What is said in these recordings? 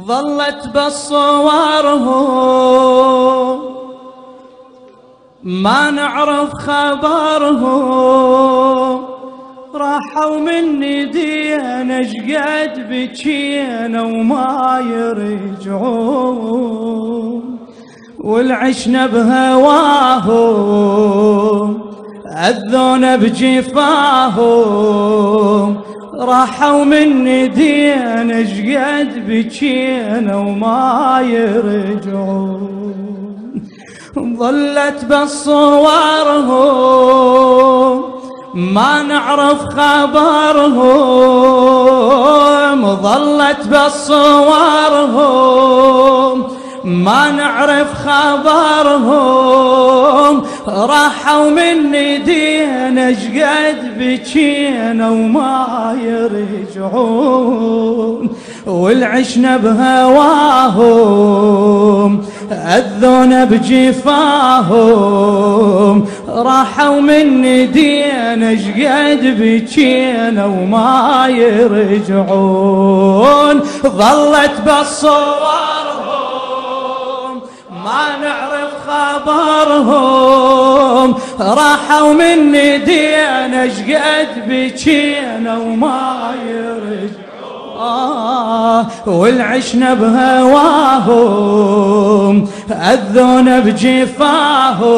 ظلت بصورهم ما نعرف خبرهم، راحوا مني دينا شقد بكينا وما يرجعون، والعشنا بهواهم أذونا بجفاهم، راحوا مني دينا شقد بكينا وما يرجعون. ظلت بصورهم ما نعرف خبرهم، ظلت بصورهم ما نعرف خبرهم، راحوا مني دينا شقد بكينا وما يرجعون، والعشنا بهواهم أذونا بجفاهم، راحوا مني دينا شقد بكينا وما يرجعون. ظلت بصورهم ما نعرف خبرهم، راحوا مني دينا شقد بكينا وما يرجعون، والعشنا بهواهم أذونا بجفاهم،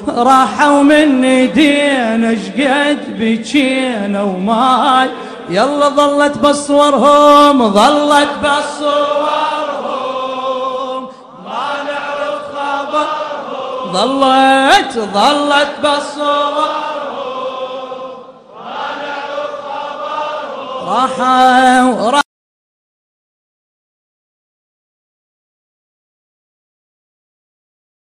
راحوا مني دينا شقد بكينا وما يلا. ظلت بصورهم ظلت بصورهم ما نعرف خبرهم، ظلت بصورهم راحوا